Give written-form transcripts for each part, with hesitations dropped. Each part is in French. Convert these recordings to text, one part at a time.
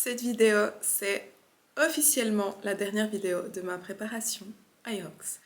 Cette vidéo, c'est officiellement la dernière vidéo de ma préparation IROX.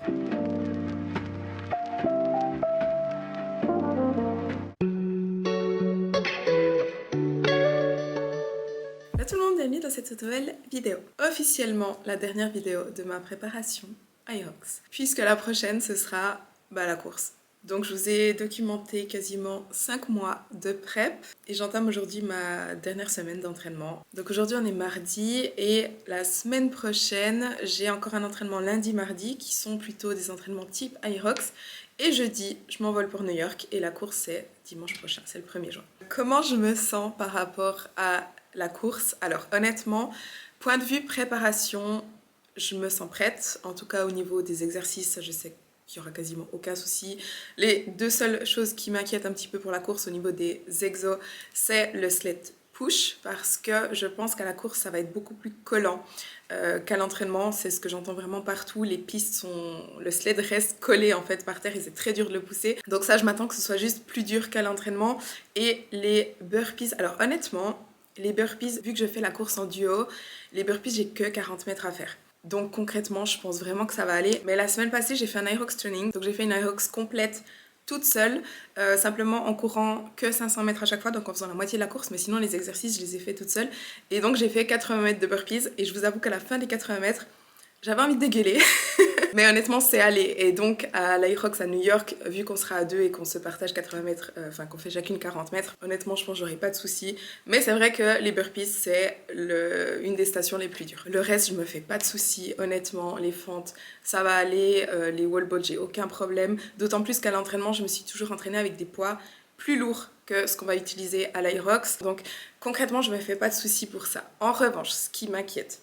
Là tout le monde, bienvenue dans cette nouvelle vidéo. Officiellement la dernière vidéo de ma préparation IROX. Puisque la prochaine, ce sera la course. Donc je vous ai documenté quasiment 5 mois de prep et j'entame aujourd'hui ma dernière semaine d'entraînement. Donc aujourd'hui on est mardi et la semaine prochaine j'ai encore un entraînement lundi, mardi qui sont plutôt des entraînements type IROX et jeudi je m'envole pour New York et la course c'est dimanche prochain, c'est le 1er juin. Comment je me sens par rapport à la course? Alors honnêtement, point de vue préparation, je me sens prête, en tout cas au niveau des exercices, je sais qu'il n'y aura quasiment aucun souci. Les deux seules choses qui m'inquiètent un petit peu pour la course au niveau des exos, c'est le sled push, parce que je pense qu'à la course, ça va être beaucoup plus collant qu'à l'entraînement. C'est ce que j'entends vraiment partout. Les pistes sont... Le sled reste collé en fait par terre et c'est très dur de le pousser. Donc ça, je m'attends que ce soit juste plus dur qu'à l'entraînement. Et les burpees, alors honnêtement, les burpees, vu que je fais la course en duo, les burpees, j'ai que 40 mètres à faire. Donc concrètement, je pense vraiment que ça va aller. Mais la semaine passée, j'ai fait un IROX training. Donc j'ai fait une IROX complète toute seule, simplement en courant que 500 mètres à chaque fois, donc en faisant la moitié de la course. Mais sinon, les exercices, je les ai fait toute seule. Et donc j'ai fait 80 mètres de burpees. Et je vous avoue qu'à la fin des 80 mètres, j'avais envie de dégueuler. Mais honnêtement, c'est allé. Et donc, à l'IROX à New York, vu qu'on sera à deux et qu'on se partage 80 mètres, enfin qu'on fait chacune 40 mètres, honnêtement, je pense que j'aurai pas de soucis. Mais c'est vrai que les burpees, c'est une des stations les plus dures. Le reste, je me fais pas de soucis, honnêtement. Les fentes, ça va aller. Les wall balls, j'ai aucun problème. D'autant plus qu'à l'entraînement, je me suis toujours entraînée avec des poids plus lourds que ce qu'on va utiliser à l'IROX. Donc, concrètement, je me fais pas de soucis pour ça. En revanche, ce qui m'inquiète,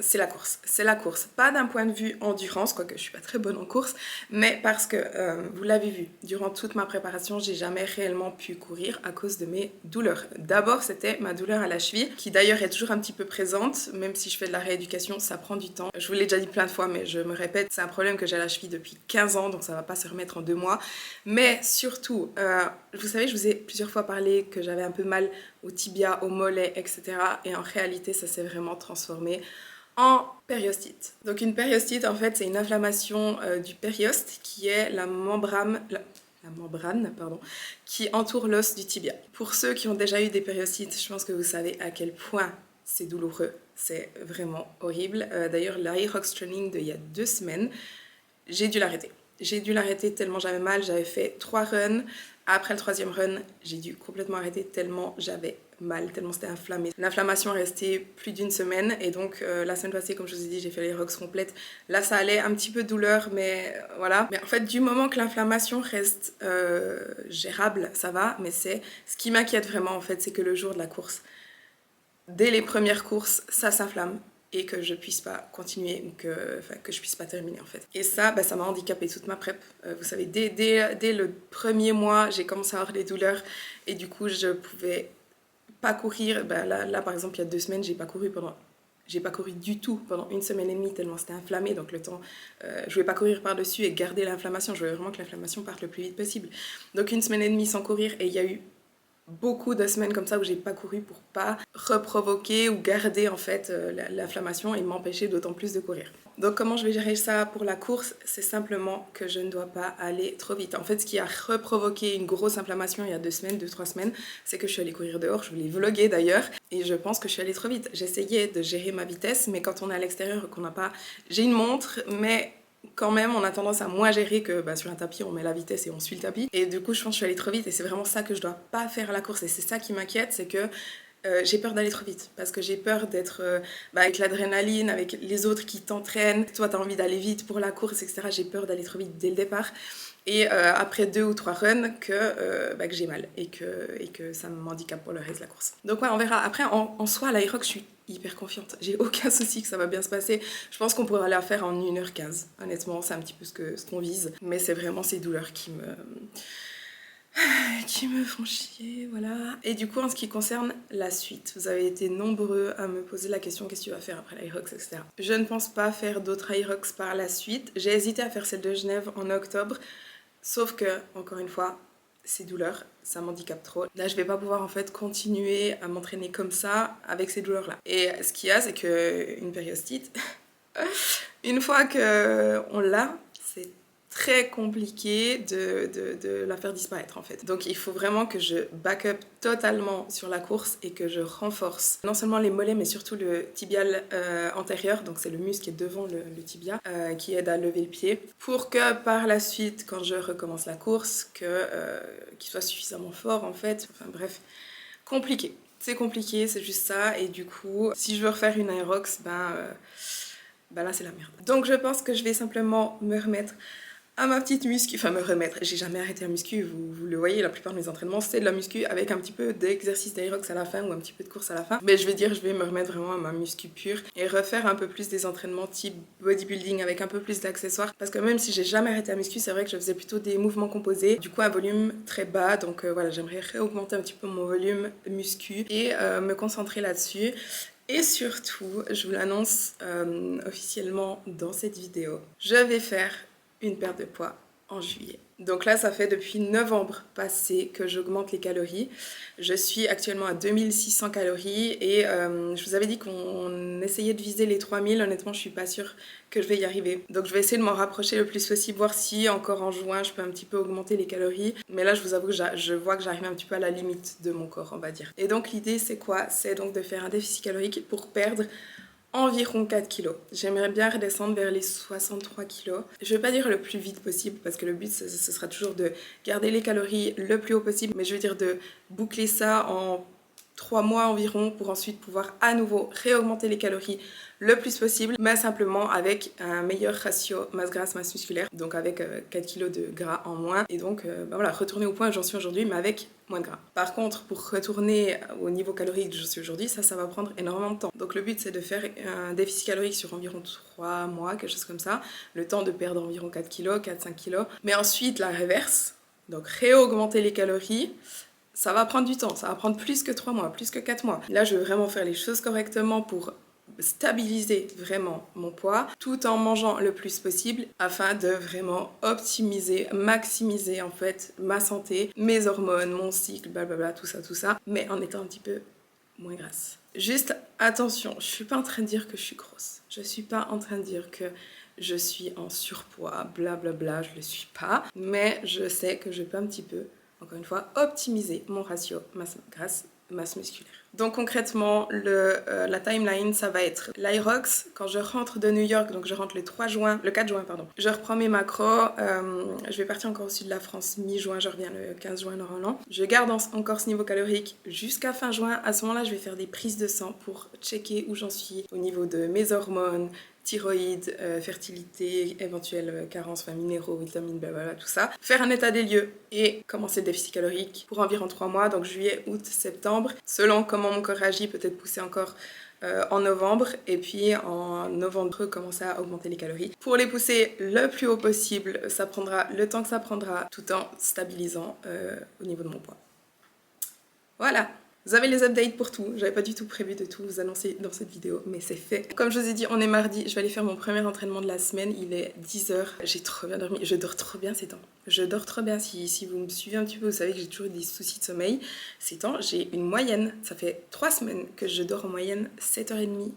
c'est la course. C'est la course. Pas d'un point de vue endurance, quoique je suis pas très bonne en course, mais parce que, vous l'avez vu, durant toute ma préparation, j'ai jamais réellement pu courir à cause de mes douleurs. D'abord, c'était ma douleur à la cheville, qui d'ailleurs est toujours un petit peu présente, même si je fais de la rééducation, ça prend du temps. Je vous l'ai déjà dit plein de fois, mais je me répète, c'est un problème que j'ai à la cheville depuis 15 ans, donc ça va pas se remettre en 2 mois. Mais surtout, vous savez, je vous ai plusieurs fois parlé que j'avais un peu mal au tibia, au mollet, etc. Et en réalité, ça s'est vraiment transformé en périostite. Donc une périostite, en fait, c'est une inflammation du périoste qui est la membrane qui entoure l'os du tibia. Pour ceux qui ont déjà eu des périostites, je pense que vous savez à quel point c'est douloureux. C'est vraiment horrible. D'ailleurs, l'IROX training d'il y a 2 semaines, j'ai dû l'arrêter. J'ai dû l'arrêter tellement j'avais mal. J'avais fait 3 runs. Après le 3e run, j'ai dû complètement arrêter tellement j'avais mal, tellement c'était inflammé. L'inflammation est restée plus d'1 semaine et donc la semaine passée, comme je vous ai dit, j'ai fait les ROX complètes. Là, ça allait, un petit peu de douleur, mais voilà. Mais en fait, du moment que l'inflammation reste gérable, ça va, mais c'est ce qui m'inquiète vraiment en fait, c'est que le jour de la course, dès les premières courses, ça s'inflamme et que je puisse pas continuer ou que je puisse pas terminer en fait. Et ça, ça m'a handicapé toute ma prep. Vous savez, dès le 1er mois, j'ai commencé à avoir des douleurs et du coup, je pouvais pas courir. Là, par exemple, il y a 2 semaines, j'ai pas couru du tout pendant 1 semaine et demie tellement c'était inflammé, donc le temps, je voulais pas courir par-dessus et garder l'inflammation, je voulais vraiment que l'inflammation parte le plus vite possible. Donc 1 semaine et demie sans courir et il y a eu beaucoup de semaines comme ça où j'ai pas couru pour pas reprovoquer ou garder en fait l'inflammation et m'empêcher d'autant plus de courir. Donc comment je vais gérer ça pour la course? C'est simplement que je ne dois pas aller trop vite. En fait, ce qui a reprovoqué une grosse inflammation il y a 2 semaines, 2-3 semaines, c'est que je suis allée courir dehors, je voulais vlogger d'ailleurs, et je pense que je suis allée trop vite. J'essayais de gérer ma vitesse, mais quand on est à l'extérieur, qu'on n'a pas... J'ai une montre, mais quand même, on a tendance à moins gérer que sur un tapis, on met la vitesse et on suit le tapis. Et du coup, je pense que je suis allée trop vite et c'est vraiment ça que je dois pas faire à la course. Et c'est ça qui m'inquiète, c'est que j'ai peur d'aller trop vite. Parce que j'ai peur d'être avec l'adrénaline, avec les autres qui t'entraînent. Toi, t'as envie d'aller vite pour la course, etc. J'ai peur d'aller trop vite dès le départ. Et après 2 ou 3 runs, que j'ai mal et que ça m'handicape pour le reste de la course. Donc ouais, on verra. Après, en soi, à l'IROX, je suis hyper confiante. J'ai aucun souci que ça va bien se passer. Je pense qu'on pourra la faire en 1h15. Honnêtement, c'est un petit peu ce qu'on vise. Mais c'est vraiment ces douleurs qui me font chier, voilà. Et du coup, en ce qui concerne la suite, vous avez été nombreux à me poser la question qu'est-ce que tu vas faire après l'IROX, etc. Je ne pense pas faire d'autres IROX par la suite. J'ai hésité à faire celle de Genève en octobre, sauf que, encore une fois, ces douleurs, ça m'handicape trop. Là, je vais pas pouvoir en fait continuer à m'entraîner comme ça avec ces douleurs-là. Et ce qu'il y a, c'est qu'une périostite, une fois qu'on l'a, c'est très compliqué de la faire disparaître en fait. Donc il faut vraiment que je back up totalement sur la course et que je renforce non seulement les mollets mais surtout le tibial antérieur, donc c'est le muscle qui est devant le tibia qui aide à lever le pied pour que par la suite quand je recommence la course qu'il soit suffisamment fort en fait. Enfin bref, compliqué. C'est compliqué, c'est juste ça, et du coup si je veux refaire une Aerox, ben là c'est la merde. Donc je pense que je vais simplement me remettre à ma petite muscu, enfin me remettre, j'ai jamais arrêté la muscu, vous le voyez, la plupart de mes entraînements c'est de la muscu avec un petit peu d'exercice d'aerox à la fin ou un petit peu de course à la fin, mais je vais dire je vais me remettre vraiment à ma muscu pure et refaire un peu plus des entraînements type bodybuilding avec un peu plus d'accessoires, parce que même si j'ai jamais arrêté la muscu, c'est vrai que je faisais plutôt des mouvements composés, du coup un volume très bas, donc voilà, j'aimerais réaugmenter un petit peu mon volume muscu et me concentrer là-dessus. Et surtout, je vous l'annonce officiellement dans cette vidéo, je vais faire une perte de poids en juillet. Donc là, ça fait depuis novembre passé que j'augmente les calories. Je suis actuellement à 2600 calories et je vous avais dit qu'on essayait de viser les 3000. Honnêtement, je suis pas sûre que je vais y arriver. Donc je vais essayer de m'en rapprocher le plus possible, voir si encore en juin, je peux un petit peu augmenter les calories. Mais là, je vous avoue que je vois que j'arrive un petit peu à la limite de mon corps, on va dire. Et donc l'idée, c'est quoi? C'est donc de faire un déficit calorique pour perdre environ 4 kilos. J'aimerais bien redescendre vers les 63 kilos. Je ne vais pas dire le plus vite possible parce que le but ce sera toujours de garder les calories le plus haut possible, mais je veux dire de boucler ça en 3 mois environ pour ensuite pouvoir à nouveau réaugmenter les calories le plus possible, mais simplement avec un meilleur ratio masse grasse masse musculaire, donc avec 4 kg de gras en moins, et donc voilà, retourner au point où j'en suis aujourd'hui, mais avec moins de gras. Par contre, pour retourner au niveau calorique que je suis aujourd'hui, ça va prendre énormément de temps. Donc le but c'est de faire un déficit calorique sur environ 3 mois, quelque chose comme ça, le temps de perdre environ 4 kg, 4-5 kg, mais ensuite la reverse, donc réaugmenter les calories. Ça va prendre du temps, ça va prendre plus que 3 mois, plus que 4 mois. Là, je veux vraiment faire les choses correctement pour stabiliser vraiment mon poids tout en mangeant le plus possible afin de vraiment optimiser, maximiser en fait ma santé, mes hormones, mon cycle, blablabla, tout ça, mais en étant un petit peu moins grasse. Juste attention, je suis pas en train de dire que je suis grosse. Je suis pas en train de dire que je suis en surpoids, blablabla, je le suis pas, mais je sais que je peux un petit peu, encore une fois, optimiser mon ratio masse grasse masse musculaire. Donc concrètement, la timeline, ça va être l'Irox. Quand je rentre de New York, donc je rentre le 4 juin, pardon. Je reprends mes macros. Je vais partir encore au sud de la France mi-juin. Je reviens le 15 juin normalement. Je garde encore ce niveau calorique jusqu'à fin juin. À ce moment-là, je vais faire des prises de sang pour checker où j'en suis au niveau de mes hormones, thyroïde, fertilité, éventuelle carence, enfin minéraux, vitamines, blablabla, tout ça. Faire un état des lieux et commencer le déficit calorique pour environ 3 mois, donc juillet, août, septembre. Selon comment mon corps réagit, peut-être pousser encore en novembre. Et puis en novembre, commencer à augmenter les calories. Pour les pousser le plus haut possible, ça prendra le temps que ça prendra, tout en stabilisant au niveau de mon poids. Voilà. Vous avez les updates pour tout, j'avais pas du tout prévu de tout vous annoncer dans cette vidéo, mais c'est fait. Comme je vous ai dit, on est mardi, je vais aller faire mon premier entraînement de la semaine, il est 10h, j'ai trop bien dormi, je dors trop bien ces temps. Je dors trop bien, si vous me suivez un petit peu, vous savez que j'ai toujours eu des soucis de sommeil. Ces temps, j'ai une moyenne, ça fait 3 semaines que je dors en moyenne 7h30,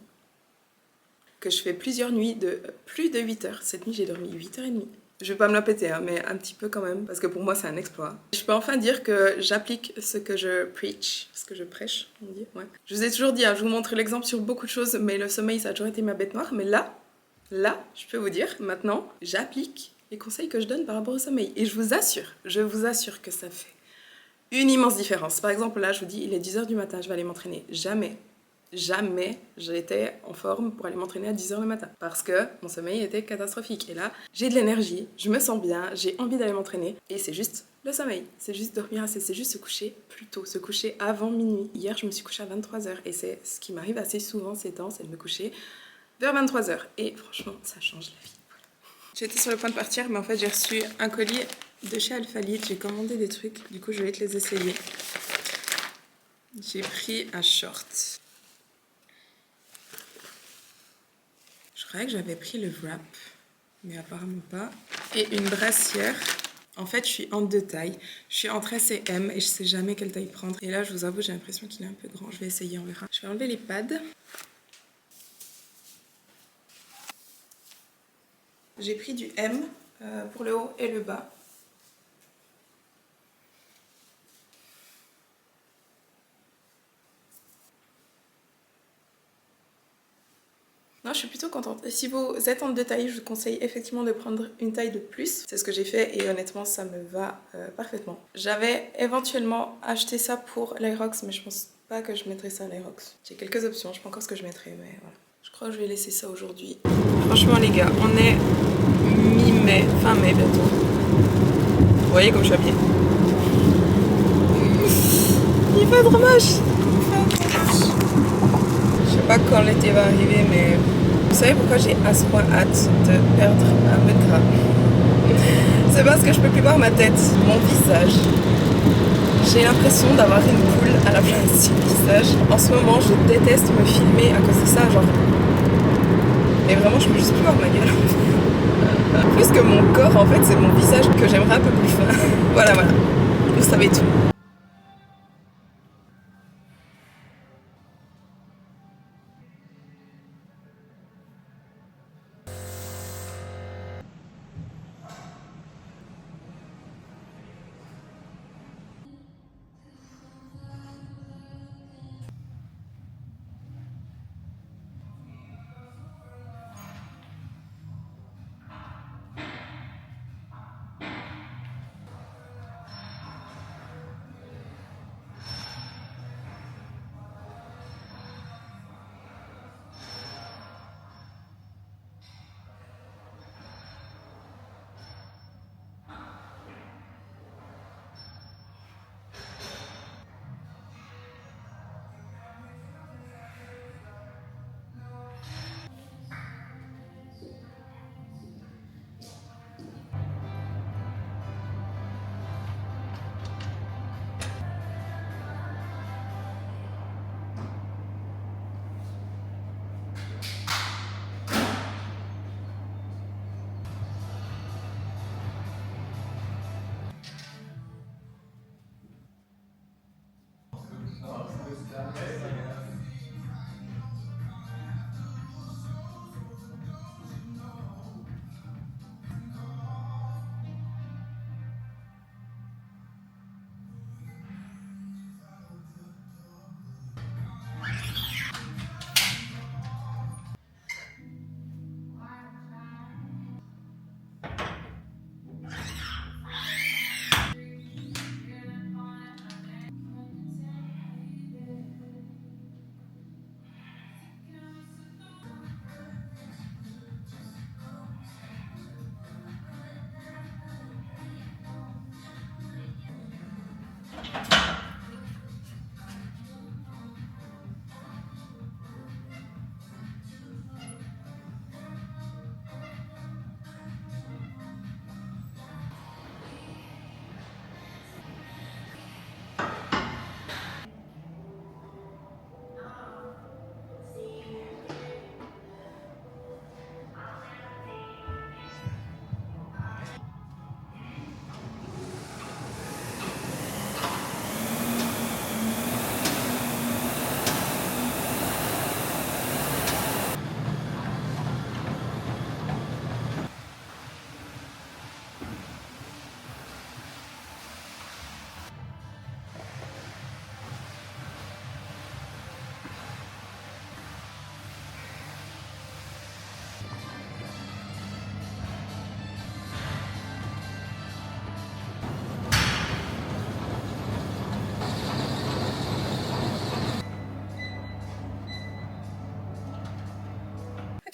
que je fais plusieurs nuits de plus de 8h. Cette nuit, j'ai dormi 8h30. Je vais pas me la péter, hein, mais un petit peu quand même, parce que pour moi, c'est un exploit. Je peux enfin dire que j'applique ce que je preach, ce que je prêche, on dit, ouais. Je vous ai toujours dit, hein, je vous montre l'exemple sur beaucoup de choses, mais le sommeil, ça a toujours été ma bête noire. Mais là, je peux vous dire, maintenant, j'applique les conseils que je donne par rapport au sommeil. Et je vous assure que ça fait une immense différence. Par exemple, là, je vous dis, il est 10h du matin, je vais aller m'entraîner. Jamais j'étais en forme pour aller m'entraîner à 10h le matin parce que mon sommeil était catastrophique. Et là, j'ai de l'énergie, je me sens bien, j'ai envie d'aller m'entraîner et c'est juste le sommeil. C'est juste dormir assez, c'est juste se coucher plus tôt, se coucher avant minuit. Hier, je me suis couchée à 23h et c'est ce qui m'arrive assez souvent ces temps, c'est de me coucher vers 23h. Et franchement, ça change la vie. J'étais sur le point de partir, mais en fait, j'ai reçu un colis de chez Alphalite. J'ai commandé des trucs, du coup, je vais te les essayer. J'ai pris un short. Je croyais que j'avais pris le wrap, mais apparemment pas. Et une brassière En fait, je suis en deux tailles. Je suis entre S et M et je sais jamais quelle taille prendre. Et là, je vous avoue, j'ai l'impression qu'il est un peu grand. Je vais essayer, on verra. Je vais enlever les pads. J'ai pris du M pour le haut et le bas. Non, je suis plutôt contente. Si vous êtes en deux tailles, je vous conseille effectivement de prendre une taille de plus. C'est ce que j'ai fait et honnêtement, ça me va parfaitement. J'avais éventuellement acheté ça pour l'Aerox, mais je pense pas que je mettrai ça à l'Aerox. J'ai quelques options, je sais pas encore ce que je mettrai, mais voilà. Je crois que je vais laisser ça aujourd'hui. Franchement les gars, on est mi-mai, fin mai bientôt. Vous voyez comme je suis habillée. Il fait trop moche. Je sais pas quand l'été va arriver, mais vous savez pourquoi j'ai à ce point hâte de perdre un peu de gras? C'est parce que je peux plus voir ma tête, mon visage. J'ai l'impression d'avoir une boule à la place du visage. En ce moment, je déteste me filmer à cause de ça, genre. Et vraiment, je peux juste plus voir ma gueule. Plus que mon corps, en fait, c'est mon visage que j'aimerais un peu plus fin. Voilà, voilà. Vous savez tout.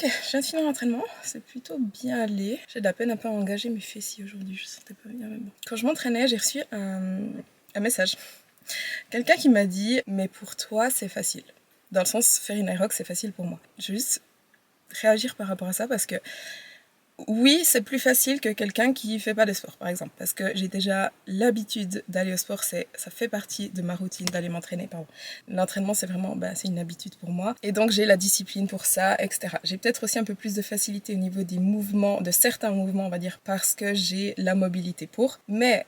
Ok, je viens de finir l'entraînement, c'est plutôt bien allé. J'ai de la peine un peu à engager mes fessiers aujourd'hui, je sentais pas bien mais bon. Quand je m'entraînais, j'ai reçu un message. Quelqu'un qui m'a dit « mais pour toi c'est facile ». Dans le sens, faire une aerox c'est facile pour moi. Je vais juste réagir par rapport à ça parce que Oui, c'est plus facile que quelqu'un qui fait pas de sport, par exemple, parce que j'ai déjà l'habitude d'aller au sport, ça fait partie de ma routine d'aller m'entraîner, pardon. L'entraînement, c'est vraiment, c'est une habitude pour moi, et donc j'ai la discipline pour ça, etc. J'ai peut-être aussi un peu plus de facilité au niveau des mouvements, de certains mouvements, on va dire, parce que j'ai la mobilité pour, mais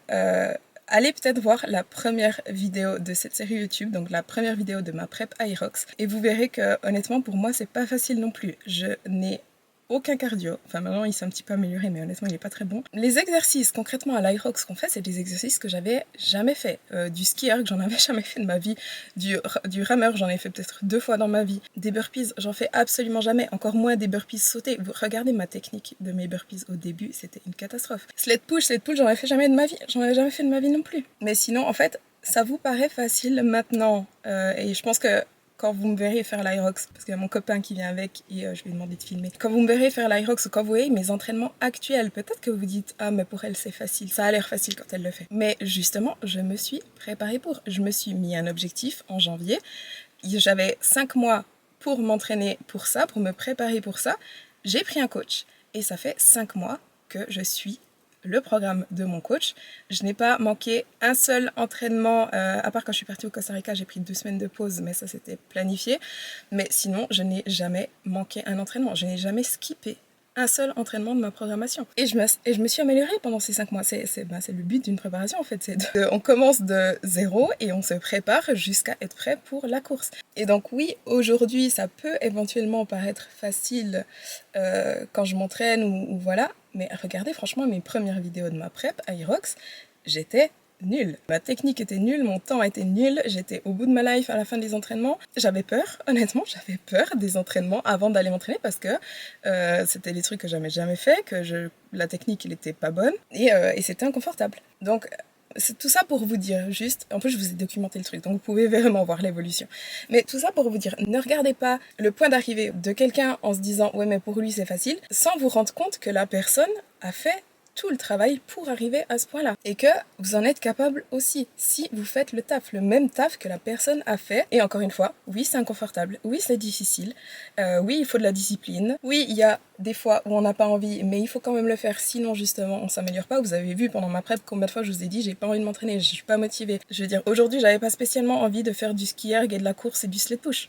allez peut-être voir la première vidéo de cette série YouTube, donc la première vidéo de ma prep Aerox, et vous verrez que honnêtement pour moi c'est pas facile non plus. Je n'ai aucun cardio. Enfin, maintenant, il s'est un petit peu amélioré, mais honnêtement, il est pas très bon. Les exercices, concrètement, à l'Aerox qu'on fait, c'est des exercices que j'avais jamais fait. Du ski erg, j'en avais jamais fait de ma vie. Du rameur, j'en ai fait peut-être 2 fois dans ma vie. Des burpees, j'en fais absolument jamais. Encore moins des burpees sautés. Vous regardez ma technique de mes burpees au début, c'était une catastrophe. Sled push, j'en ai fait jamais de ma vie. J'en avais jamais fait de ma vie non plus. Mais sinon, en fait, ça vous paraît facile maintenant. Et je pense que quand vous me verrez faire l'Aerox, parce qu'il y a mon copain qui vient avec et je lui ai demandé de filmer. Quand vous me verrez faire l'Aerox ou quand vous voyez mes entraînements actuels, peut-être que vous dites « Ah, mais pour elle, c'est facile. Ça a l'air facile quand elle le fait. » Mais justement, je me suis préparée pour. Je me suis mis un objectif en janvier. J'avais 5 mois pour m'entraîner pour ça, pour me préparer pour ça. J'ai pris un coach et ça fait 5 mois que je suis le programme de mon coach. Je n'ai pas manqué un seul entraînement, à part quand je suis partie au Costa Rica, j'ai pris 2 semaines de pause, mais ça c'était planifié. Mais sinon, je n'ai jamais manqué un entraînement. Je n'ai jamais skippé un seul entraînement de ma programmation. Et je me suis améliorée pendant ces 5 mois. C'est le but d'une préparation en fait. On commence de zéro et on se prépare jusqu'à être prêt pour la course. Et donc oui, aujourd'hui, ça peut éventuellement paraître facile quand je m'entraîne ou voilà. Mais regardez franchement mes premières vidéos de ma prep, Aerox, j'étais nulle. Ma technique était nulle, mon temps était nul, j'étais au bout de ma life à la fin des entraînements. J'avais peur, honnêtement, j'avais peur des entraînements avant d'aller m'entraîner parce que c'était des trucs que j'avais jamais fait, la technique, elle était pas bonne et c'était inconfortable. Donc, c'est tout ça pour vous dire juste, en plus je vous ai documenté le truc, donc vous pouvez vraiment voir l'évolution. Mais tout ça pour vous dire, ne regardez pas le point d'arrivée de quelqu'un en se disant « Ouais mais pour lui c'est facile », sans vous rendre compte que la personne a fait tout le travail pour arriver à ce point-là. Et que vous en êtes capable aussi, si vous faites le même taf que la personne a fait. Et encore une fois, oui c'est inconfortable, oui c'est difficile, oui il faut de la discipline, oui il y a des fois où on n'a pas envie, mais il faut quand même le faire, sinon justement on s'améliore pas. Vous avez vu pendant ma prep combien de fois je vous ai dit j'ai pas envie de m'entraîner, je suis pas motivée. Je veux dire, aujourd'hui j'avais pas spécialement envie de faire du ski erg et de la course et du sled push.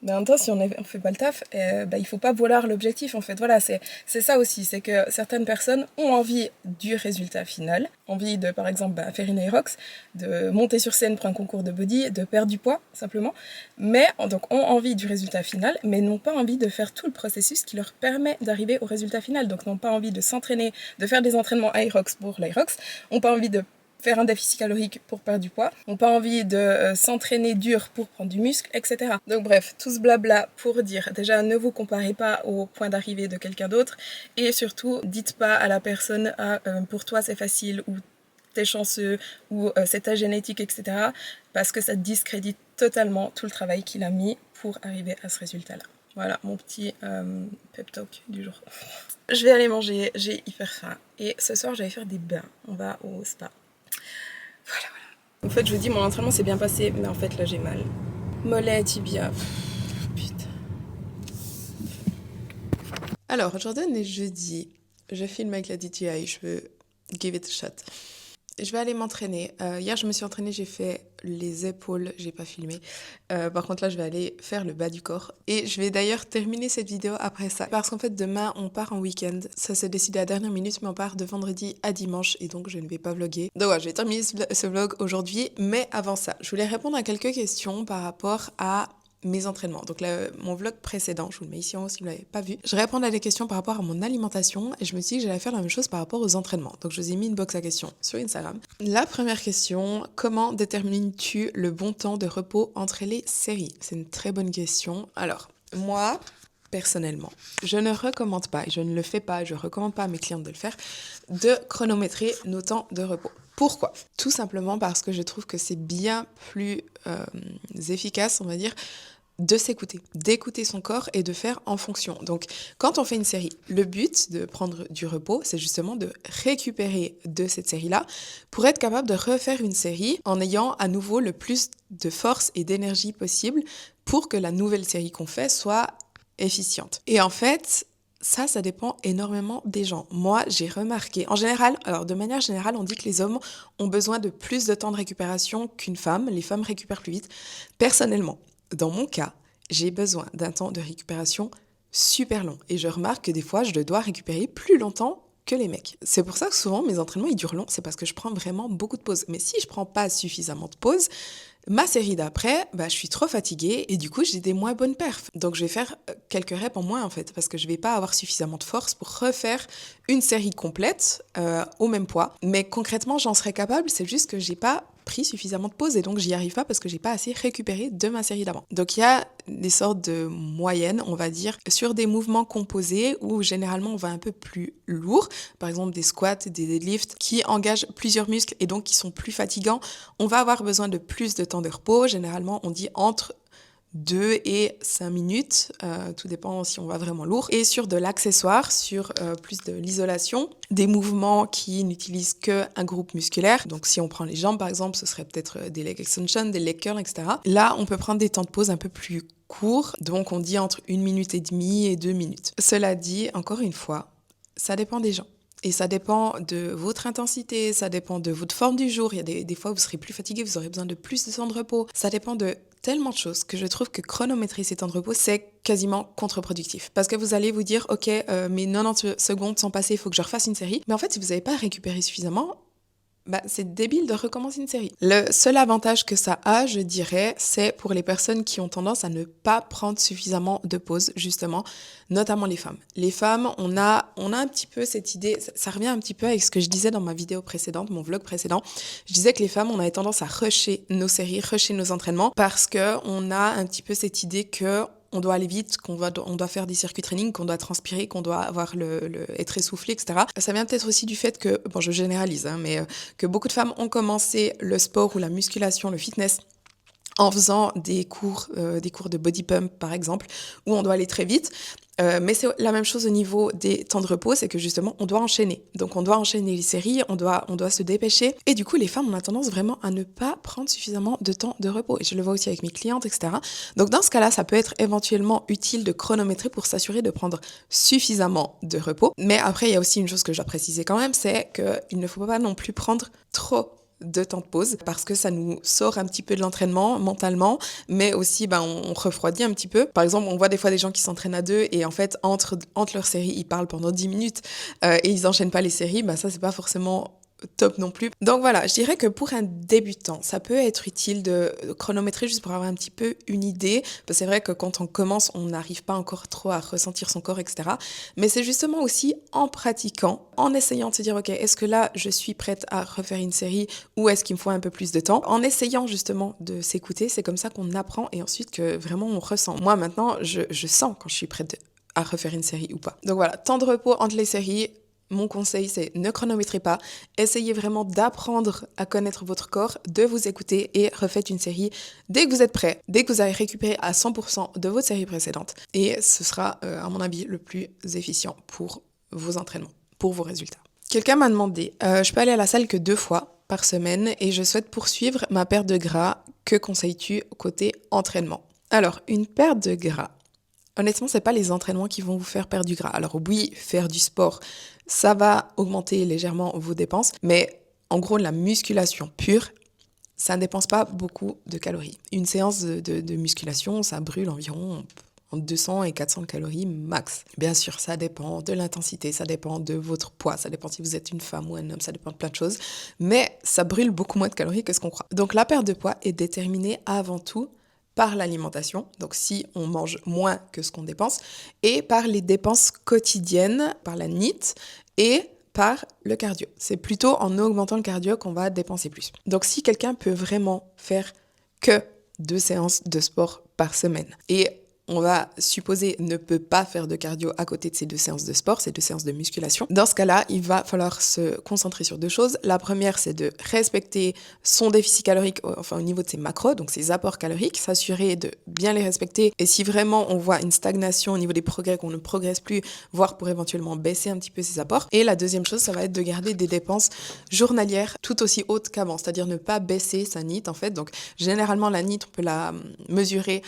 Mais en même temps, si on fait pas le taf, il faut pas vouloir l'objectif en fait. Voilà, c'est ça aussi, c'est que certaines personnes ont envie du résultat final, envie de par exemple faire une Aerox, de monter sur scène pour un concours de body, de perdre du poids simplement, mais donc ont envie du résultat final, mais n'ont pas envie de faire tout le processus qui leur permet d'arriver au résultat final. Donc n'ont pas envie de s'entraîner, de faire des entraînements Aerox pour l'Aerox, n'ont pas envie de faire un déficit calorique pour perdre du poids, n'ont pas envie de s'entraîner dur pour prendre du muscle, etc. Donc bref, tout ce blabla pour dire, déjà ne vous comparez pas au point d'arrivée de quelqu'un d'autre et surtout dites pas à la personne pour toi c'est facile ou t'es chanceux ou c'est ta génétique, etc. parce que ça discrédite totalement tout le travail qu'il a mis pour arriver à ce résultat-là. Voilà mon petit pep talk du jour. Je vais aller manger, j'ai hyper faim et ce soir je vais faire des bains, on va au spa. Voilà. En fait, je vous dis, mon entraînement s'est bien passé, mais en fait, là, j'ai mal. Mollet, tibia. Putain. Alors, aujourd'hui, on est jeudi. Je filme avec la DJI, je veux give it a shot. Je vais aller m'entraîner. Hier, je me suis entraînée, j'ai fait les épaules, j'ai pas filmé. Par contre, là, je vais aller faire le bas du corps. Et je vais d'ailleurs terminer cette vidéo après ça. Parce qu'en fait, demain, on part en week-end. Ça s'est décidé à la dernière minute, mais on part de vendredi à dimanche. Et donc, je ne vais pas vlogger. Donc, ouais, je vais terminer ce vlog aujourd'hui. Mais avant ça, je voulais répondre à quelques questions par rapport à mes entraînements. Donc là, mon vlog précédent, je vous le mets ici en haut si vous ne l'avez pas vu, je réponds à des questions par rapport à mon alimentation et je me suis dit que j'allais faire la même chose par rapport aux entraînements. Donc je vous ai mis une box à questions sur Instagram. La première question, comment détermines-tu le bon temps de repos entre les séries? C'est une très bonne question. Alors, moi, personnellement, je ne recommande pas, et je ne le fais pas, je ne recommande pas à mes clientes de le faire, de chronométrer nos temps de repos. Pourquoi? Tout simplement parce que je trouve que c'est bien plus efficace, on va dire, de s'écouter, d'écouter son corps et de faire en fonction. Donc, quand on fait une série, le but de prendre du repos, c'est justement de récupérer de cette série-là pour être capable de refaire une série en ayant à nouveau le plus de force et d'énergie possible pour que la nouvelle série qu'on fait soit efficiente. Et en fait, Ça dépend énormément des gens. Moi, j'ai remarqué, en général, alors de manière générale, on dit que les hommes ont besoin de plus de temps de récupération qu'une femme. Les femmes récupèrent plus vite. Personnellement, dans mon cas, j'ai besoin d'un temps de récupération super long. Et je remarque que des fois, je dois récupérer plus longtemps que les mecs. C'est pour ça que souvent, mes entraînements, ils durent long. C'est parce que je prends vraiment beaucoup de pauses. Mais si je prends pas suffisamment de pauses, ma série d'après, je suis trop fatiguée et du coup, j'ai des moins bonnes perfs. Donc, je vais faire quelques reps en moins en fait, parce que je vais pas avoir suffisamment de force pour refaire une série complète au même poids. Mais concrètement, j'en serais capable, c'est juste que j'ai pas pris suffisamment de pauses et donc j'y arrive pas parce que j'ai pas assez récupéré de ma série d'avant. Donc il y a des sortes de moyennes, on va dire, sur des mouvements composés où généralement on va un peu plus lourd, par exemple des squats, des deadlifts qui engagent plusieurs muscles et donc qui sont plus fatigants. On va avoir besoin de plus de temps de repos, généralement on dit entre 2 et 5 minutes, tout dépend si on va vraiment lourd. Et sur de l'accessoire, sur plus de l'isolation, des mouvements qui n'utilisent qu'un groupe musculaire. Donc si on prend les jambes par exemple, ce serait peut-être des leg extensions, des leg curls, etc. Là, on peut prendre des temps de pause un peu plus courts, donc on dit entre 1 minute et demie et 2 minutes. Cela dit, encore une fois, ça dépend des gens. Et ça dépend de votre intensité, ça dépend de votre forme du jour. Il y a des fois où vous serez plus fatigué, vous aurez besoin de plus de temps de repos. Ça dépend de tellement de choses que je trouve que chronométrer ces temps de repos, c'est quasiment contre-productif. Parce que vous allez vous dire, ok, mes 90 secondes sont passées, il faut que je refasse une série. Mais en fait, si vous n'avez pas récupéré suffisamment, c'est débile de recommencer une série. Le seul avantage que ça a, je dirais, c'est pour les personnes qui ont tendance à ne pas prendre suffisamment de pauses, justement, notamment les femmes. Les femmes, on a un petit peu cette idée, ça revient un petit peu avec ce que je disais dans ma vidéo précédente, mon vlog précédent. Je disais que les femmes, on avait tendance à rusher nos séries, rusher nos entraînements, parce qu'on a un petit peu cette idée que on doit aller vite, on doit faire des circuits training, qu'on doit transpirer, qu'on doit avoir être essoufflé, etc. Ça vient peut-être aussi du fait que, bon, je généralise, mais que beaucoup de femmes ont commencé le sport ou la musculation, le fitness, en faisant des cours de body pump, par exemple, où on doit aller très vite. Mais c'est la même chose au niveau des temps de repos, c'est que justement, on doit enchaîner. Donc, on doit enchaîner les séries, on doit se dépêcher. Et du coup, les femmes, on a tendance vraiment à ne pas prendre suffisamment de temps de repos. Et je le vois aussi avec mes clientes, etc. Donc, dans ce cas-là, ça peut être éventuellement utile de chronométrer pour s'assurer de prendre suffisamment de repos. Mais après, il y a aussi une chose que je dois préciser quand même, c'est qu'il ne faut pas non plus prendre trop de temps de pause parce que ça nous sort un petit peu de l'entraînement mentalement, mais aussi on refroidit un petit peu. Par exemple, on voit des fois des gens qui s'entraînent à deux et en fait entre leurs séries ils parlent pendant 10 minutes et ils enchaînent pas les séries, ça c'est pas forcément top non plus. Donc voilà, je dirais que pour un débutant, ça peut être utile de chronométrer juste pour avoir un petit peu une idée. Parce que c'est vrai que quand on commence, on n'arrive pas encore trop à ressentir son corps, etc. Mais c'est justement aussi en pratiquant, en essayant de se dire, ok, est-ce que là, je suis prête à refaire une série ou est-ce qu'il me faut un peu plus de temps? En essayant justement de s'écouter, c'est comme ça qu'on apprend et ensuite que vraiment on ressent. Moi maintenant, je sens quand je suis prête à refaire une série ou pas. Donc voilà, temps de repos entre les séries. Mon conseil, c'est ne chronométrez pas. Essayez vraiment d'apprendre à connaître votre corps, de vous écouter et refaites une série dès que vous êtes prêt, dès que vous avez récupéré à 100% de votre série précédente. Et ce sera, à mon avis, le plus efficient pour vos entraînements, pour vos résultats. Quelqu'un m'a demandé, je peux aller à la salle que 2 fois par semaine et je souhaite poursuivre ma perte de gras. Que conseilles-tu côté entraînement? Alors, une perte de gras. Honnêtement, c'est pas les entraînements qui vont vous faire perdre du gras. Alors oui, faire du sport, ça va augmenter légèrement vos dépenses, mais en gros, la musculation pure, ça ne dépense pas beaucoup de calories. Une séance de musculation, ça brûle environ entre 200 et 400 calories max. Bien sûr, ça dépend de l'intensité, ça dépend de votre poids, ça dépend si vous êtes une femme ou un homme, ça dépend de plein de choses, mais ça brûle beaucoup moins de calories que ce qu'on croit. Donc la perte de poids est déterminée avant tout par l'alimentation, donc si on mange moins que ce qu'on dépense, et par les dépenses quotidiennes, par la NEAT, et par le cardio. C'est plutôt en augmentant le cardio qu'on va dépenser plus. Donc si quelqu'un peut vraiment faire que 2 séances de sport par semaine, et on va supposer ne peut pas faire de cardio à côté de ces 2 séances de sport, ces 2 séances de musculation. Dans ce cas-là, il va falloir se concentrer sur 2 choses. La première, c'est de respecter son déficit calorique, enfin au niveau de ses macros, donc ses apports caloriques, s'assurer de bien les respecter. Et si vraiment on voit une stagnation au niveau des progrès, qu'on ne progresse plus, voire pour éventuellement baisser un petit peu ses apports. Et la deuxième chose, ça va être de garder des dépenses journalières tout aussi hautes qu'avant, c'est-à-dire ne pas baisser sa NEAT en fait. Donc généralement la NEAT, on peut la mesurer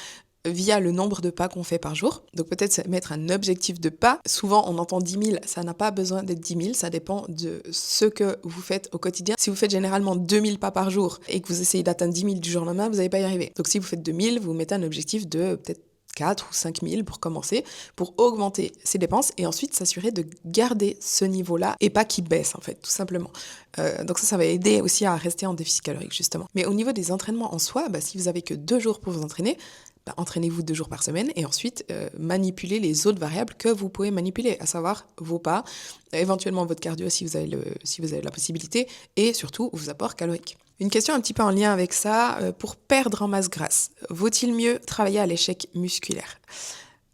via le nombre de pas qu'on fait par jour. Donc peut-être mettre un objectif de pas. Souvent on entend 10 000, ça n'a pas besoin d'être 10 000, ça dépend de ce que vous faites au quotidien. Si vous faites généralement 2 000 pas par jour et que vous essayez d'atteindre 10 000 du jour au lendemain, vous n'allez pas y arriver. Donc si vous faites 2 000, vous mettez un objectif de peut-être 4 ou 5 000 pour commencer, pour augmenter ses dépenses et ensuite s'assurer de garder ce niveau-là et pas qu'il baisse en fait, tout simplement. Donc ça va aider aussi à rester en déficit calorique justement. Mais au niveau des entraînements en soi, si vous avez que 2 jours pour vous entraîner, entraînez-vous 2 jours par semaine et ensuite manipulez les autres variables que vous pouvez manipuler, à savoir vos pas, éventuellement votre cardio si vous avez la possibilité et surtout vos apports caloriques. Une question un petit peu en lien avec ça, pour perdre en masse grasse, vaut-il mieux travailler à l'échec musculaire ?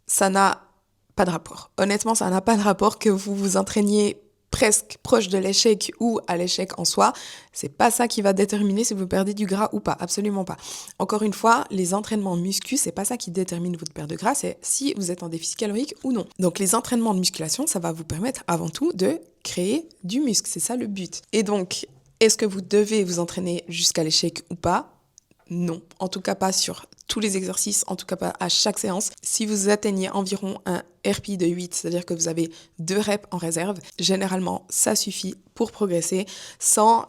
Ça n'a pas de rapport. Honnêtement, ça n'a pas de rapport que vous vous entraîniez presque proche de l'échec ou à l'échec en soi. C'est pas ça qui va déterminer si vous perdez du gras ou pas, absolument pas. Encore une fois, les entraînements muscu, c'est pas ça qui détermine votre perte de gras, c'est si vous êtes en déficit calorique ou non. Donc les entraînements de musculation, ça va vous permettre avant tout de créer du muscle, c'est ça le but. Et donc, est-ce que vous devez vous entraîner jusqu'à l'échec ou pas ? Non, en tout cas pas sur tous les exercices, en tout cas pas à chaque séance. Si vous atteignez environ un RPI de 8, c'est-à-dire que vous avez 2 reps en réserve, généralement ça suffit pour progresser sans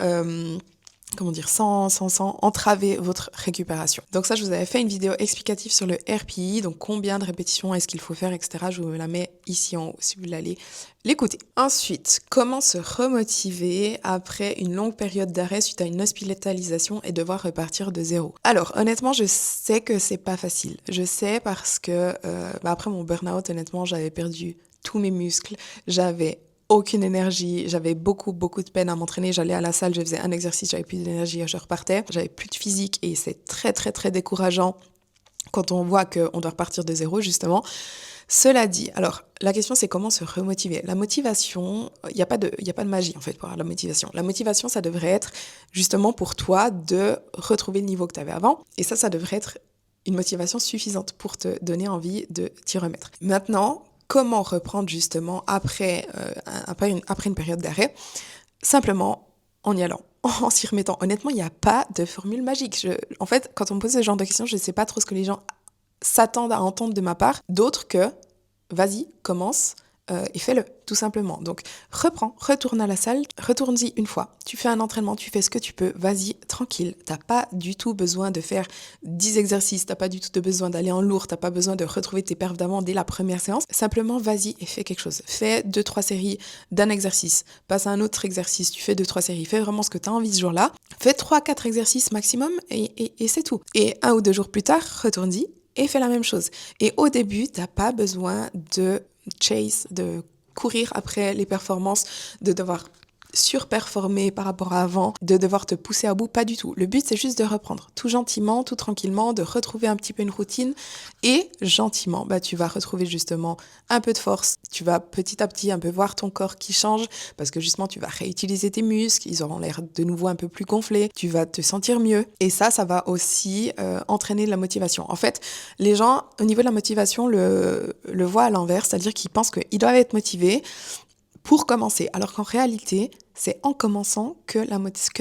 entraver votre récupération. Donc ça, je vous avais fait une vidéo explicative sur le RPI, donc combien de répétitions est-ce qu'il faut faire, etc. Je vous la mets ici en haut si vous voulez l'écouter. Ensuite, comment se remotiver après une longue période d'arrêt suite à une hospitalisation et devoir repartir de zéro ? Alors, honnêtement, je sais que c'est pas facile. Je sais parce que après mon burn-out, honnêtement, j'avais perdu tous mes muscles, j'avais aucune énergie, j'avais beaucoup de peine à m'entraîner, j'allais à la salle, je faisais un exercice, j'avais plus d'énergie, je repartais, j'avais plus de physique et c'est très décourageant quand on voit qu'on doit repartir de zéro justement. Cela dit, alors la question c'est comment se remotiver. La motivation, il n'y a pas de magie en fait pour la motivation. La motivation, ça devrait être justement pour toi de retrouver le niveau que tu avais avant et ça devrait être une motivation suffisante pour te donner envie de t'y remettre. Maintenant, comment reprendre justement après une période d'arrêt ? Simplement en y allant, en s'y remettant. Honnêtement, il n'y a pas de formule magique. En fait, quand on me pose ce genre de questions, je ne sais pas trop ce que les gens s'attendent à entendre de ma part, d'autre que vas-y, commence et fais-le, tout simplement. Donc, reprends, retourne à la salle, retourne-y une fois. Tu fais un entraînement, tu fais ce que tu peux, vas-y, tranquille. T'as pas du tout besoin de faire 10 exercices, t'as pas du tout besoin d'aller en lourd, t'as pas besoin de retrouver tes perfs d'avant dès la première séance. Simplement, vas-y et fais quelque chose. Fais 2-3 séries d'un exercice, passe à un autre exercice, tu fais 2-3 séries, fais vraiment ce que t'as envie ce jour-là. Fais 3-4 exercices maximum et c'est tout. Et 1 ou 2 jours plus tard, retourne-y et fais la même chose. Et au début, t'as pas besoin de chase, de courir après les performances, de devoir surperformer par rapport à avant, de devoir te pousser à bout, pas du tout. Le but, c'est juste de reprendre tout gentiment, tout tranquillement, de retrouver un petit peu une routine et gentiment, tu vas retrouver justement un peu de force. Tu vas petit à petit un peu voir ton corps qui change parce que justement, tu vas réutiliser tes muscles, ils auront l'air de nouveau un peu plus gonflés, tu vas te sentir mieux et ça va aussi entraîner de la motivation. En fait, les gens, au niveau de la motivation, le voient à l'envers, c'est-à-dire qu'ils pensent qu'ils doivent être motivés pour commencer, alors qu'en réalité, c'est en commençant que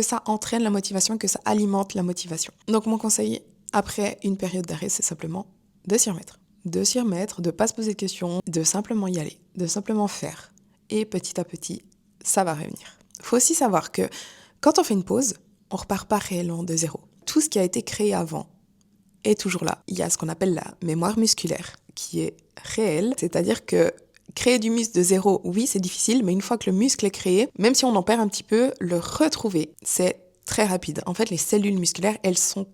ça entraîne la motivation, que ça alimente la motivation. Donc mon conseil, après une période d'arrêt, c'est simplement de s'y remettre. De s'y remettre, de ne pas se poser de questions, de simplement y aller, de simplement faire. Et petit à petit, ça va revenir. Il faut aussi savoir que quand on fait une pause, on ne repart pas réellement de zéro. Tout ce qui a été créé avant est toujours là. Il y a ce qu'on appelle la mémoire musculaire qui est réelle, c'est-à-dire que créer du muscle de zéro, oui, c'est difficile, mais une fois que le muscle est créé, même si on en perd un petit peu, le retrouver, c'est très rapide. En fait, les cellules musculaires, elles sont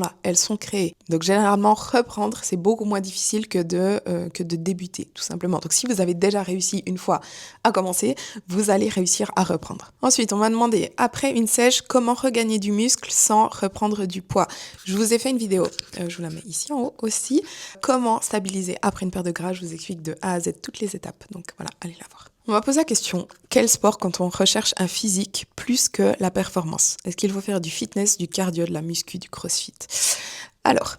là, elles sont créées. Donc généralement, reprendre, c'est beaucoup moins difficile que de débuter, tout simplement. Donc si vous avez déjà réussi une fois à commencer, vous allez réussir à reprendre. Ensuite, on m'a demandé, après une sèche, comment regagner du muscle sans reprendre du poids ? Je vous ai fait une vidéo, je vous la mets ici en haut aussi. Comment stabiliser après une perte de gras ? Je vous explique de A à Z toutes les étapes. Donc voilà, allez la voir. On va poser la question, quel sport quand on recherche un physique plus que la performance ? Est-ce qu'il faut faire du fitness, du cardio, de la muscu, du crossfit ? Alors,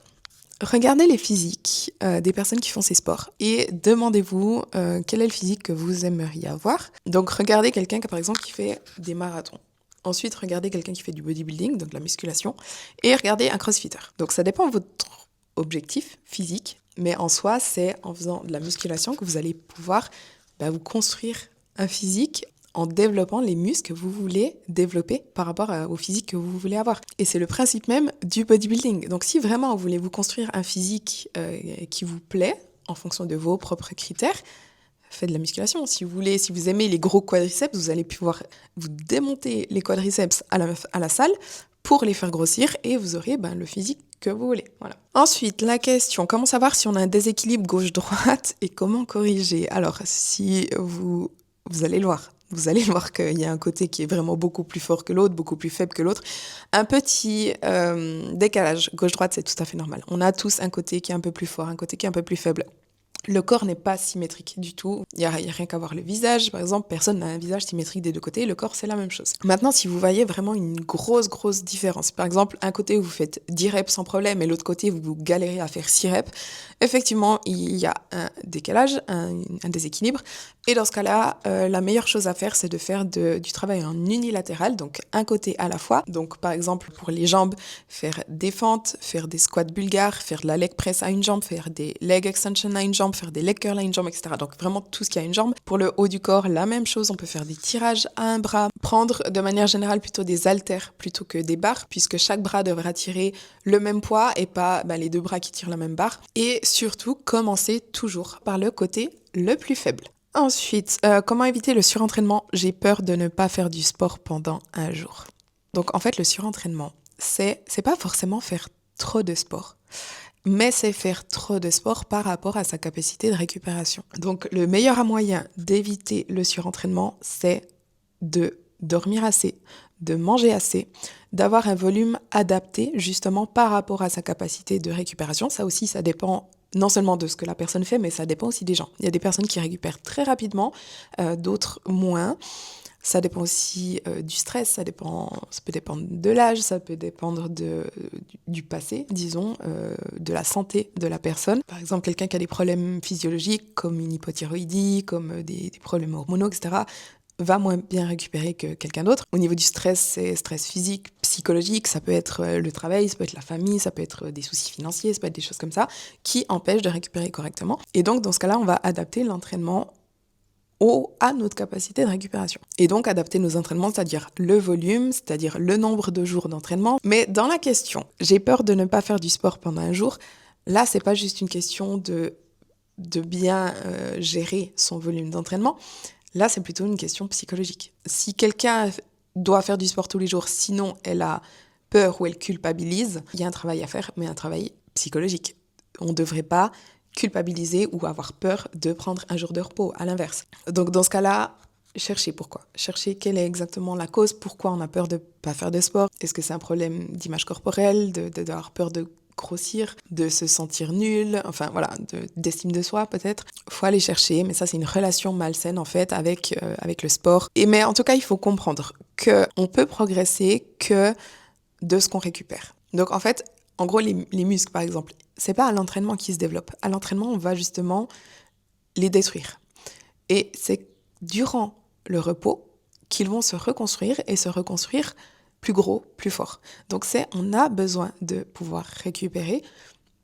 regardez les physiques des personnes qui font ces sports et demandez-vous quel est le physique que vous aimeriez avoir. Donc regardez quelqu'un par exemple qui fait des marathons. Ensuite, regardez quelqu'un qui fait du bodybuilding, donc de la musculation, et regardez un crossfitter. Donc ça dépend de votre objectif physique, mais en soi, c'est en faisant de la musculation que vous allez pouvoir vous construire un physique en développant les muscles que vous voulez développer par rapport au physique que vous voulez avoir. Et c'est le principe même du bodybuilding. Donc si vraiment vous voulez vous construire un physique qui vous plaît, en fonction de vos propres critères, faites de la musculation. Si vous aimez les gros quadriceps, vous allez pouvoir vous démonter les quadriceps à la salle pour les faire grossir et vous aurez le physique que vous voulez. Voilà. Ensuite, la question, comment savoir si on a un déséquilibre gauche-droite et comment corriger? Alors, si vous allez le voir. Vous allez voir qu'il y a un côté qui est vraiment beaucoup plus fort que l'autre, beaucoup plus faible que l'autre. Un petit décalage gauche-droite, c'est tout à fait normal. On a tous un côté qui est un peu plus fort, un côté qui est un peu plus faible. Le corps n'est pas symétrique du tout. Il n'y a rien qu'à voir le visage. Par exemple, personne n'a un visage symétrique des deux côtés. Le corps, c'est la même chose. Maintenant, si vous voyez vraiment une grosse différence, par exemple, un côté où vous faites 10 reps sans problème et l'autre côté où vous galérez à faire 6 reps, effectivement, il y a un décalage, un déséquilibre. Et dans ce cas-là, la meilleure chose à faire, c'est de faire du travail en unilatéral, donc un côté à la fois. Donc, par exemple, pour les jambes, faire des fentes, faire des squats bulgares, faire de la leg press à une jambe, faire des leg extension à une jambe, faire des leg curls à une jambe, etc. Donc, vraiment tout ce qui a une jambe. Pour le haut du corps, la même chose. On peut faire des tirages à un bras. Prendre de manière générale plutôt des haltères plutôt que des barres, puisque chaque bras devra tirer le même poids et pas les deux bras qui tirent la même barre. Et surtout, commencer toujours par le côté le plus faible. Ensuite, comment éviter le surentraînement? J'ai peur de ne pas faire du sport pendant un jour. Donc en fait, le surentraînement, c'est pas forcément faire trop de sport, mais c'est faire trop de sport par rapport à sa capacité de récupération. Donc le meilleur moyen d'éviter le surentraînement, c'est de dormir assez, de manger assez, d'avoir un volume adapté justement par rapport à sa capacité de récupération. Ça aussi, ça dépend non seulement de ce que la personne fait, mais ça dépend aussi des gens. Il y a des personnes qui récupèrent très rapidement, d'autres moins. Ça dépend aussi du stress, ça peut dépendre de l'âge, ça peut dépendre du passé, disons, de la santé de la personne. Par exemple, quelqu'un qui a des problèmes physiologiques, comme une hypothyroïdie, comme des problèmes hormonaux, etc., va moins bien récupérer que quelqu'un d'autre. Au niveau du stress, c'est stress physique, psychologique, ça peut être le travail, ça peut être la famille, ça peut être des soucis financiers, ça peut être des choses comme ça qui empêchent de récupérer correctement. Et donc, dans ce cas-là, on va adapter l'entraînement à notre capacité de récupération. Et donc, adapter nos entraînements, c'est-à-dire le volume, c'est-à-dire le nombre de jours d'entraînement. Mais dans la question, j'ai peur de ne pas faire du sport pendant un jour, là, c'est pas juste une question de bien gérer son volume d'entraînement. Là, c'est plutôt une question psychologique. Si quelqu'un doit faire du sport tous les jours, sinon elle a peur ou elle culpabilise, il y a un travail à faire, mais un travail psychologique. On ne devrait pas culpabiliser ou avoir peur de prendre un jour de repos, à l'inverse. Donc dans ce cas-là, cherchez pourquoi. Cherchez quelle est exactement la cause, pourquoi on a peur de ne pas faire de sport. Est-ce que c'est un problème d'image corporelle, d'avoir peur de grossir, de se sentir nul, enfin voilà, d'estime de soi peut-être. Faut aller chercher, mais ça c'est une relation malsaine en fait avec le sport. Mais en tout cas, il faut comprendre qu'on peut progresser que de ce qu'on récupère. Donc en fait, en gros, les muscles par exemple, c'est pas à l'entraînement qu'ils se développent. À l'entraînement, on va justement les détruire. Et c'est durant le repos qu'ils vont se reconstruire et se reconstruire plus gros, plus fort. Donc on a besoin de pouvoir récupérer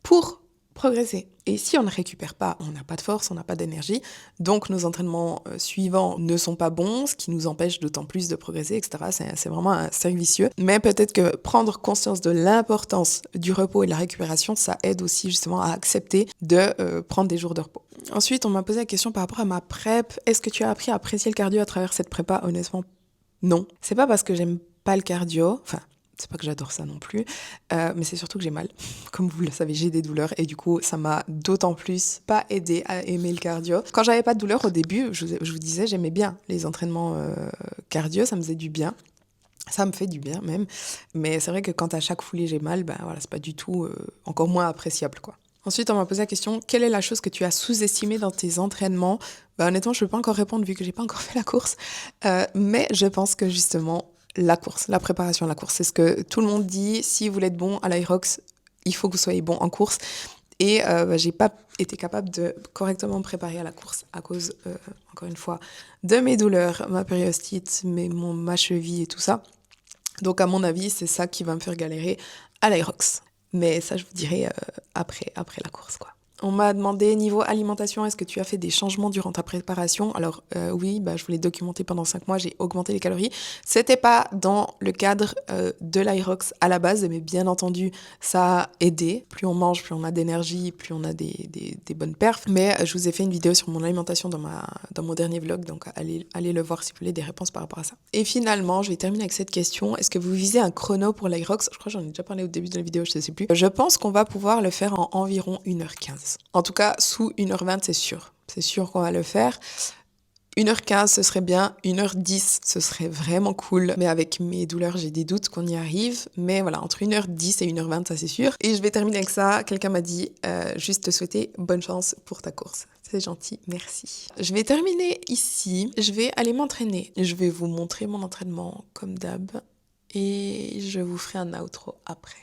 pour progresser. Et si on ne récupère pas, on n'a pas de force, on n'a pas d'énergie, donc nos entraînements suivants ne sont pas bons, ce qui nous empêche d'autant plus de progresser, etc. C'est vraiment un cercle vicieux. Mais peut-être que prendre conscience de l'importance du repos et de la récupération, ça aide aussi justement à accepter de prendre des jours de repos. Ensuite, on m'a posé la question par rapport à ma prep. Est-ce que tu as appris à apprécier le cardio à travers cette prépa? Honnêtement, non. C'est pas parce que j'aime pas le cardio, enfin, c'est pas que j'adore ça non plus, mais c'est surtout que j'ai mal. Comme vous le savez, j'ai des douleurs et du coup, ça m'a d'autant plus pas aidé à aimer le cardio. Quand j'avais pas de douleur au début, je vous disais, j'aimais bien les entraînements cardio, ça me faisait du bien. Ça me fait du bien même, mais c'est vrai que quand à chaque foulée j'ai mal, voilà, c'est pas du tout, encore moins appréciable, quoi. Ensuite, on m'a posé la question, quelle est la chose que tu as sous-estimée dans tes entraînements? Honnêtement, je peux pas encore répondre vu que j'ai pas encore fait la course, mais je pense que justement, la course, la préparation à la course, c'est ce que tout le monde dit. Si vous voulez être bon à l'Aerox, il faut que vous soyez bon en course. Et j'ai pas été capable de correctement me préparer à la course à cause, encore une fois, de mes douleurs, ma périostite, ma cheville et tout ça. Donc à mon avis, c'est ça qui va me faire galérer à l'Aerox. Mais ça, je vous dirai après la course, quoi. On m'a demandé, niveau alimentation, est-ce que tu as fait des changements durant ta préparation? Alors oui, je vous l'ai documenté pendant 5 mois, j'ai augmenté les calories. C'était pas dans le cadre de l'Irox à la base, mais bien entendu, ça a aidé. Plus on mange, plus on a d'énergie, plus on a des bonnes perfs. Mais je vous ai fait une vidéo sur mon alimentation dans mon dernier vlog, donc allez le voir si vous voulez des réponses par rapport à ça. Et finalement, je vais terminer avec cette question. Est-ce que vous visez un chrono pour l'Irox? Je crois que j'en ai déjà parlé au début de la vidéo, je ne sais plus. Je pense qu'on va pouvoir le faire en environ 1h15. En tout cas, sous 1h20, c'est sûr. C'est sûr qu'on va le faire. 1h15, ce serait bien. 1h10, ce serait vraiment cool. Mais avec mes douleurs, j'ai des doutes qu'on y arrive. Mais voilà, entre 1h10 et 1h20, ça c'est sûr. Et je vais terminer avec ça. Quelqu'un m'a dit, juste te souhaiter bonne chance pour ta course. C'est gentil, merci. Je vais terminer ici. Je vais aller m'entraîner. Je vais vous montrer mon entraînement comme d'hab. Et je vous ferai un outro après.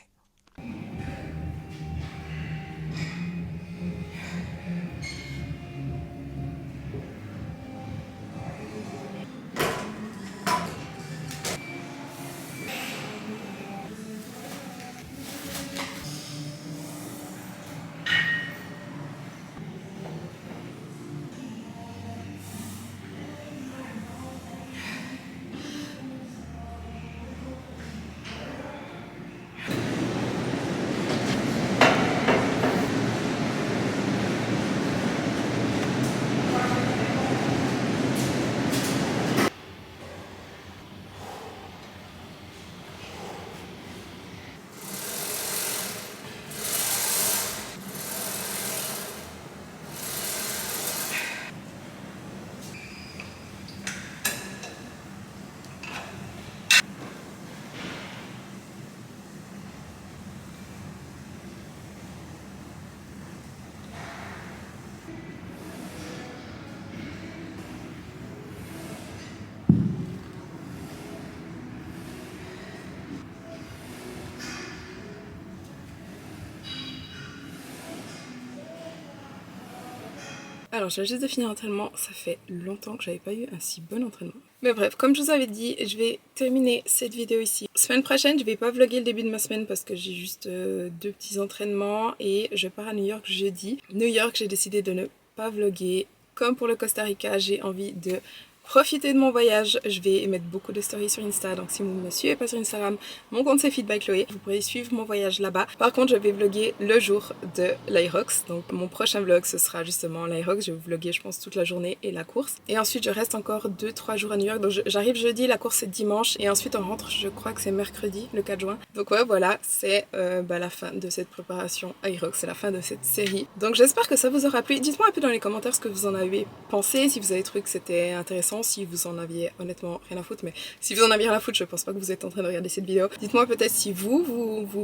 Alors, je viens juste de finir l'entraînement, ça fait longtemps que j'avais pas eu un si bon entraînement. Mais bref, comme je vous avais dit, je vais terminer cette vidéo ici. Semaine prochaine, je vais pas vlogger le début de ma semaine parce que j'ai juste 2 petits entraînements et je pars à New York jeudi. New York, j'ai décidé de ne pas vlogger. Comme pour le Costa Rica, j'ai envie de profiter de mon voyage. Je vais mettre beaucoup de stories sur Insta, donc si vous ne me suivez pas sur Instagram, mon compte c'est Feed by Chloé. Vous pourrez suivre mon voyage là-bas. Par contre, je vais vlogger le jour de l'Irox. Donc mon prochain vlog, ce sera justement l'Irox. Je vais vlogger, je pense, toute la journée et la course. Et ensuite, je reste encore 2-3 jours à New York. Donc j'arrive jeudi, la course c'est dimanche. Et ensuite, on rentre, je crois que c'est mercredi, le 4 juin. Donc ouais, voilà, c'est la fin de cette préparation Irox. C'est la fin de cette série. Donc j'espère que ça vous aura plu. Dites-moi un peu dans les commentaires ce que vous en avez pensé, si vous avez trouvé que c'était intéressant, si vous en aviez honnêtement rien à foutre, mais si vous en aviez rien à foutre, je pense pas que vous êtes en train de regarder cette vidéo. Dites-moi peut-être si vous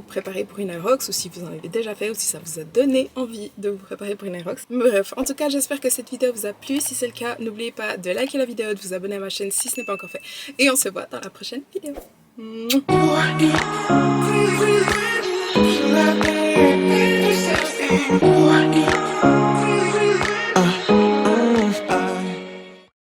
préparez pour une Irox, ou si vous en avez déjà fait, ou si ça vous a donné envie de vous préparer pour une Irox. Bref, en tout cas, j'espère que cette vidéo vous a plu. Si c'est le cas, n'oubliez pas de liker la vidéo, de vous abonner à ma chaîne si ce n'est pas encore fait. Et on se voit dans la prochaine vidéo. Mouah.